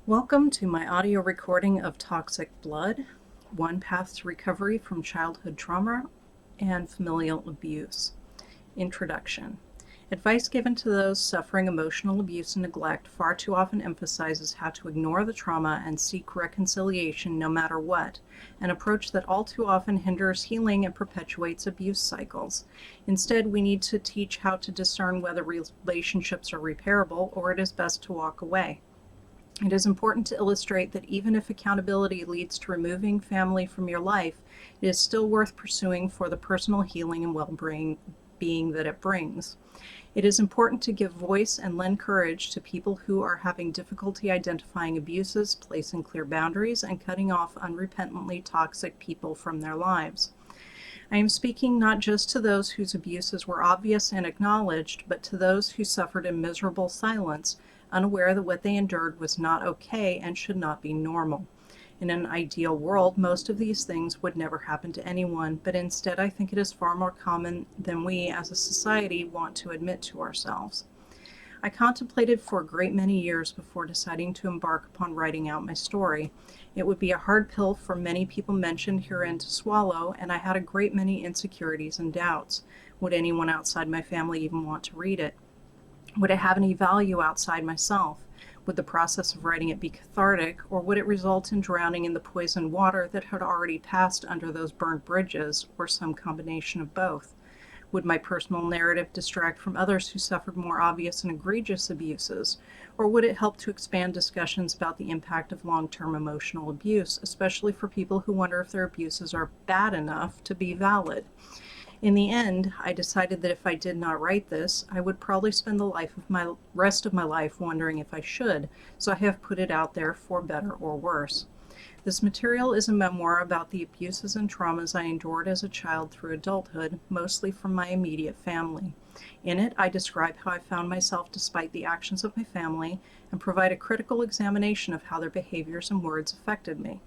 Welcome to my audio recording of Toxic Blood, One Path to Recovery from Childhood Trauma and Familial Abuse. Introduction. Advice given to those suffering emotional abuse and neglect far too often emphasizes how to ignore the trauma and seek reconciliation no matter what, an approach that all too often hinders healing and perpetuates abuse cycles. Instead, we need to teach how to discern whether relationships are repairable or it is best to walk away. It is important to illustrate that even if accountability leads to removing family from your life, it is still worth pursuing for the personal healing and well-being that it brings. It is important to give voice and lend courage to people who are having difficulty identifying abuses, placing clear boundaries, and cutting off unrepentantly toxic people from their lives. I am speaking not just to those whose abuses were obvious and acknowledged, but to those who suffered in miserable silence, unaware that what they endured was not okay and should not be normal. In an ideal world, most of these things would never happen to anyone, but instead I think it is far more common than we as a society want to admit to ourselves. I contemplated for a great many years before deciding to embark upon writing out my story. It would be a hard pill for many people mentioned herein to swallow, and I had a great many insecurities and doubts. Would anyone outside my family even want to read it? Would it have any value outside myself? Would the process of writing it be cathartic, or would it result in drowning in the poisoned water that had already passed under those burned bridges, or some combination of both? Would my personal narrative distract from others who suffered more obvious and egregious abuses? Or would it help to expand discussions about the impact of long-term emotional abuse, especially for people who wonder if their abuses are bad enough to be valid? In the end, I decided that if I did not write this, I would probably spend the rest of my life wondering if I should, so I have put it out there for better or worse. This material is a memoir about the abuses and traumas I endured as a child through adulthood, mostly from my immediate family. In it, I describe how I found myself despite the actions of my family and provide a critical examination of how their behaviors and words affected me.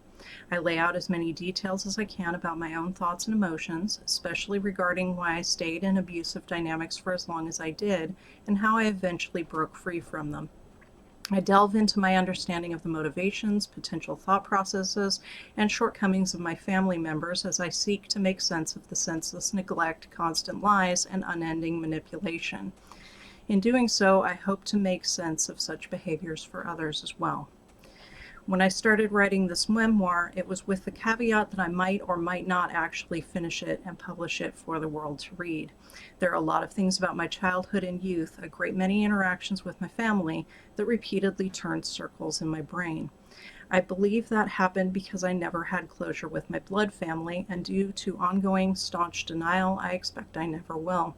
I lay out as many details as I can about my own thoughts and emotions, especially regarding why I stayed in abusive dynamics for as long as I did and how I eventually broke free from them. I delve into my understanding of the motivations, potential thought processes, and shortcomings of my family members as I seek to make sense of the senseless neglect, constant lies, and unending manipulation. In doing so, I hope to make sense of such behaviors for others as well. When I started writing this memoir, it was with the caveat that I might or might not actually finish it and publish it for the world to read. There are a lot of things about my childhood and youth, a great many interactions with my family, that repeatedly turned circles in my brain. I believe that happened because I never had closure with my blood family, and due to ongoing staunch denial, I expect I never will.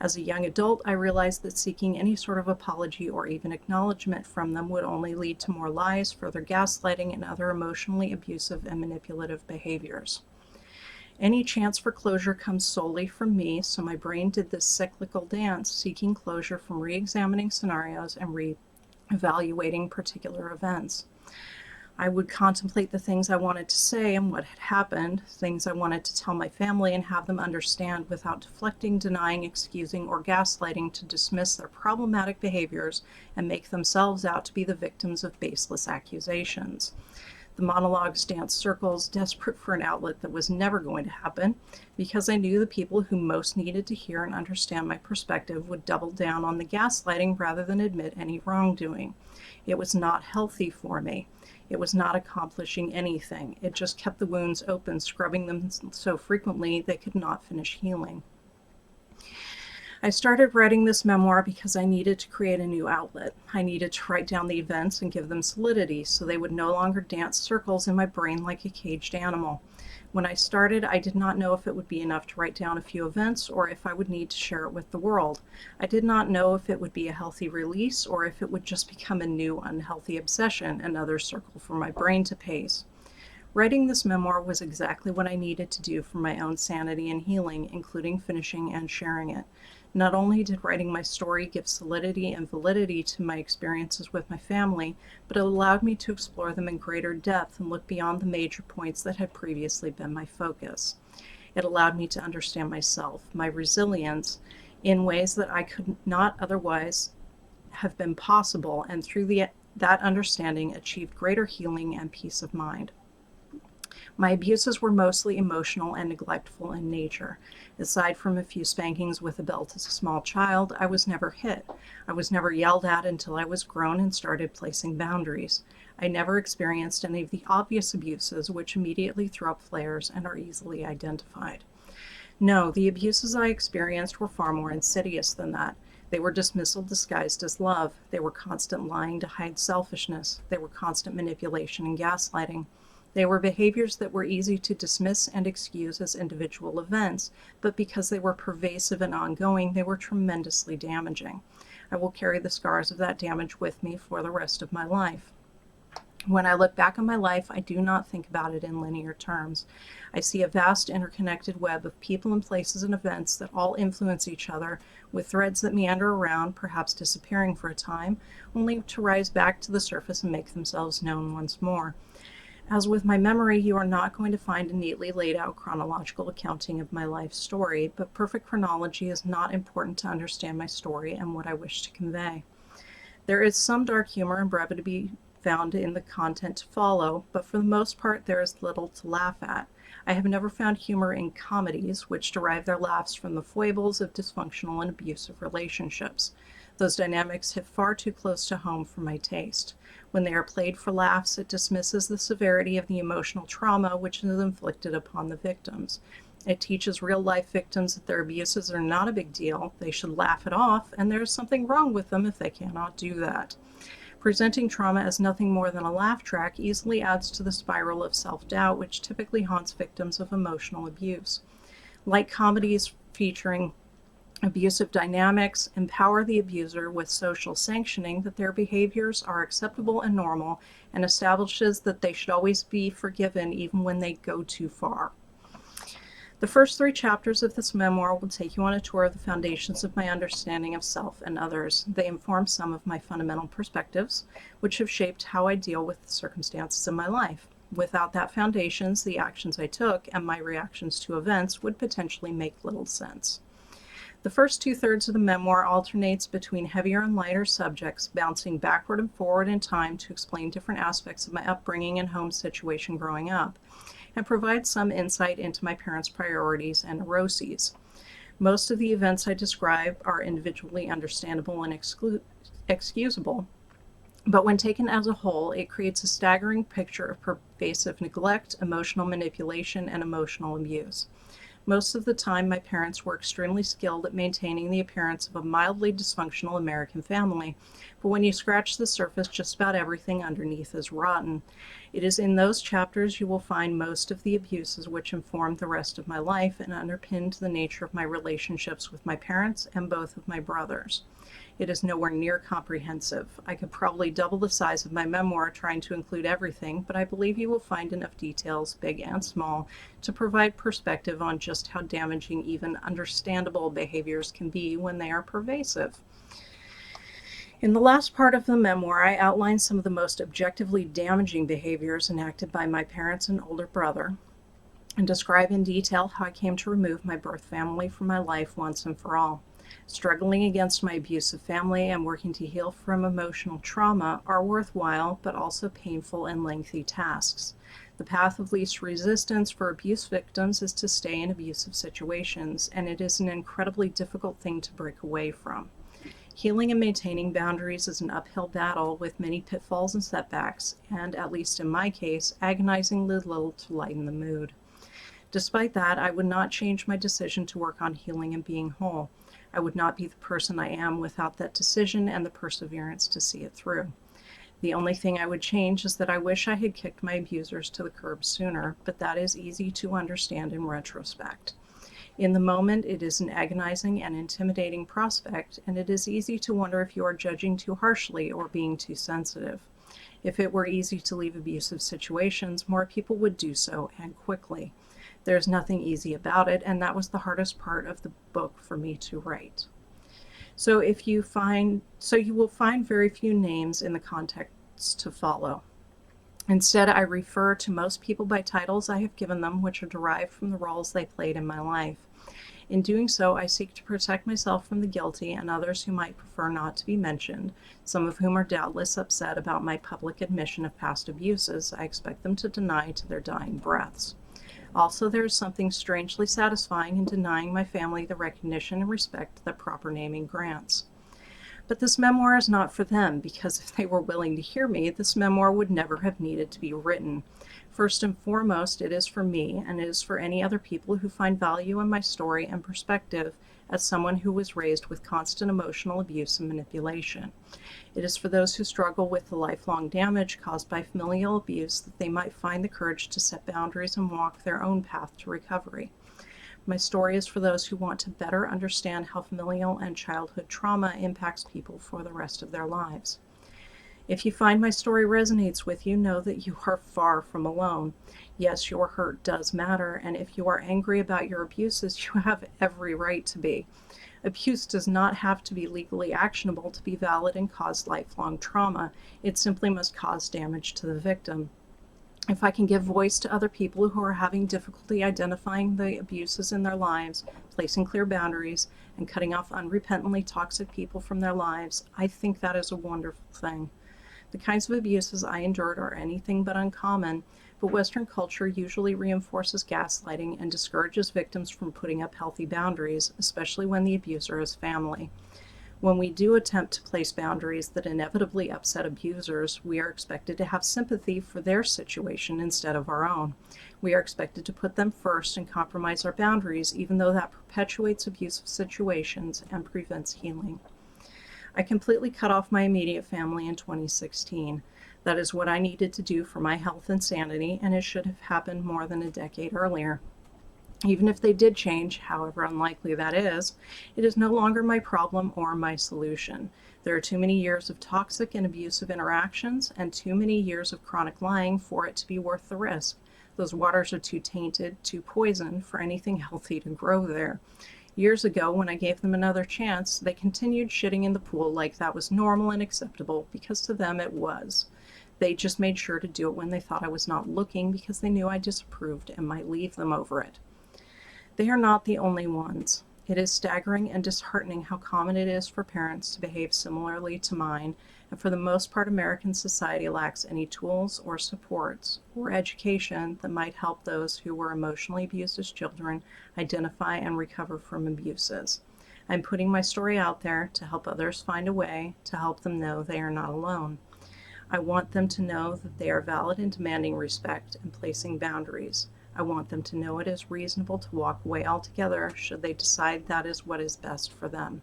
As a young adult, I realized that seeking any sort of apology or even acknowledgement from them would only lead to more lies, further gaslighting, and other emotionally abusive and manipulative behaviors. Any chance for closure comes solely from me, so my brain did this cyclical dance, seeking closure from re-examining scenarios and re-evaluating particular events. I would contemplate the things I wanted to say and what had happened, things I wanted to tell my family and have them understand without deflecting, denying, excusing, or gaslighting to dismiss their problematic behaviors and make themselves out to be the victims of baseless accusations. The monologues danced circles, desperate for an outlet that was never going to happen, because I knew the people who most needed to hear and understand my perspective would double down on the gaslighting rather than admit any wrongdoing. It was not healthy for me. It was not accomplishing anything. It just kept the wounds open, scrubbing them so frequently they could not finish healing. I started writing this memoir because I needed to create a new outlet. I needed to write down the events and give them solidity so they would no longer dance circles in my brain like a caged animal. When I started, I did not know if it would be enough to write down a few events or if I would need to share it with the world. I did not know if it would be a healthy release or if it would just become a new unhealthy obsession, another circle for my brain to pace. Writing this memoir was exactly what I needed to do for my own sanity and healing, including finishing and sharing it. Not only did writing my story give solidity and validity to my experiences with my family, but it allowed me to explore them in greater depth and look beyond the major points that had previously been my focus. It allowed me to understand myself, my resilience, in ways that I could not otherwise have been possible, and through That understanding achieved greater healing and peace of mind. My abuses were mostly emotional and neglectful in nature. Aside from a few spankings with a belt as a small child, I was never hit. I was never yelled at until I was grown and started placing boundaries. I never experienced any of the obvious abuses, which immediately throw up flares and are easily identified. No, the abuses I experienced were far more insidious than that. They were dismissal disguised as love. They were constant lying to hide selfishness. They were constant manipulation and gaslighting. They were behaviors that were easy to dismiss and excuse as individual events, but because they were pervasive and ongoing, they were tremendously damaging. I will carry the scars of that damage with me for the rest of my life. When I look back on my life, I do not think about it in linear terms. I see a vast interconnected web of people and places and events that all influence each other, with threads that meander around, perhaps disappearing for a time, only to rise back to the surface and make themselves known once more. As with my memory, you are not going to find a neatly laid out chronological accounting of my life story, but perfect chronology is not important to understand my story and what I wish to convey. There is some dark humor and brevity to be found in the content to follow, but for the most part there is little to laugh at. I have never found humor in comedies, which derive their laughs from the foibles of dysfunctional and abusive relationships. Those dynamics hit far too close to home for my taste. When they are played for laughs, it dismisses the severity of the emotional trauma which is inflicted upon the victims. It teaches real-life victims that their abuses are not a big deal, they should laugh it off, and there is something wrong with them if they cannot do that. Presenting trauma as nothing more than a laugh track easily adds to the spiral of self-doubt which typically haunts victims of emotional abuse. Like comedies featuring abusive dynamics, empower the abuser with social sanctioning that their behaviors are acceptable and normal, and establishes that they should always be forgiven even when they go too far. The first 3 chapters of this memoir will take you on a tour of the foundations of my understanding of self and others. They inform some of my fundamental perspectives, which have shaped how I deal with the circumstances in my life. Without that foundations, the actions I took and my reactions to events would potentially make little sense. The first 2/3 of the memoir alternates between heavier and lighter subjects, bouncing backward and forward in time to explain different aspects of my upbringing and home situation growing up, and provides some insight into my parents' priorities and neuroses. Most of the events I describe are individually understandable and excusable, but when taken as a whole, it creates a staggering picture of pervasive neglect, emotional manipulation, and emotional abuse. Most of the time, my parents were extremely skilled at maintaining the appearance of a mildly dysfunctional American family, but when you scratch the surface, just about everything underneath is rotten. It is in those chapters you will find most of the abuses which informed the rest of my life and underpinned the nature of my relationships with my parents and both of my brothers. It is nowhere near comprehensive. I could probably double the size of my memoir trying to include everything, but I believe you will find enough details, big and small, to provide perspective on just how damaging even understandable behaviors can be when they are pervasive. In the last part of the memoir, I outline some of the most objectively damaging behaviors enacted by my parents and older brother, and describe in detail how I came to remove my birth family from my life once and for all. Struggling against my abusive family and working to heal from emotional trauma are worthwhile but also painful and lengthy tasks. The path of least resistance for abuse victims is to stay in abusive situations, and it is an incredibly difficult thing to break away from. Healing and maintaining boundaries is an uphill battle with many pitfalls and setbacks, and, at least in my case, agonizingly little to lighten the mood. Despite that, I would not change my decision to work on healing and being whole. I would not be the person I am without that decision and the perseverance to see it through. The only thing I would change is that I wish I had kicked my abusers to the curb sooner, but that is easy to understand in retrospect. In the moment, it is an agonizing and intimidating prospect, and it is easy to wonder if you are judging too harshly or being too sensitive. If it were easy to leave abusive situations, more people would do so, and quickly. There's nothing easy about it, and that was the hardest part of the book for me to write. So you will find very few names in the context to follow. Instead, I refer to most people by titles I have given them, which are derived from the roles they played in my life. In doing so, I seek to protect myself from the guilty and others who might prefer not to be mentioned, some of whom are doubtless upset about my public admission of past abuses I expect them to deny to their dying breaths. Also, there is something strangely satisfying in denying my family the recognition and respect that proper naming grants. But this memoir is not for them, because if they were willing to hear me, this memoir would never have needed to be written. First and foremost, it is for me, and it is for any other people who find value in my story and perspective as someone who was raised with constant emotional abuse and manipulation. It is for those who struggle with the lifelong damage caused by familial abuse that they might find the courage to set boundaries and walk their own path to recovery. My story is for those who want to better understand how familial and childhood trauma impacts people for the rest of their lives. If you find my story resonates with you, know that you are far from alone. Yes, your hurt does matter, and if you are angry about your abuses, you have every right to be. Abuse does not have to be legally actionable to be valid and cause lifelong trauma. It simply must cause damage to the victim. If I can give voice to other people who are having difficulty identifying the abuses in their lives, placing clear boundaries, and cutting off unrepentantly toxic people from their lives, I think that is a wonderful thing. The kinds of abuses I endured are anything but uncommon, but Western culture usually reinforces gaslighting and discourages victims from putting up healthy boundaries, especially when the abuser is family. When we do attempt to place boundaries that inevitably upset abusers, we are expected to have sympathy for their situation instead of our own. We are expected to put them first and compromise our boundaries, even though that perpetuates abusive situations and prevents healing. I completely cut off my immediate family in 2016. That is what I needed to do for my health and sanity, and it should have happened more than a decade earlier. Even if they did change, however unlikely that is, it is no longer my problem or my solution. There are too many years of toxic and abusive interactions and too many years of chronic lying for it to be worth the risk. Those waters are too tainted, too poisoned for anything healthy to grow there. Years ago, when I gave them another chance, they continued shitting in the pool like that was normal and acceptable, because to them it was. They just made sure to do it when they thought I was not looking, because they knew I disapproved and might leave them over it. They are not the only ones. It is staggering and disheartening how common it is for parents to behave similarly to mine, and for the most part, American society lacks any tools or supports or education that might help those who were emotionally abused as children identify and recover from abuses. I'm putting my story out there to help others find a way to help them know they are not alone. I want them to know that they are valid in demanding respect and placing boundaries. I want them to know it is reasonable to walk away altogether should they decide that is what is best for them.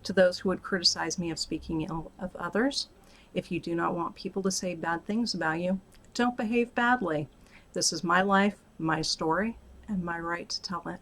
To those who would criticize me of speaking ill of others, if you do not want people to say bad things about you, don't behave badly. This is my life, my story, and my right to tell it.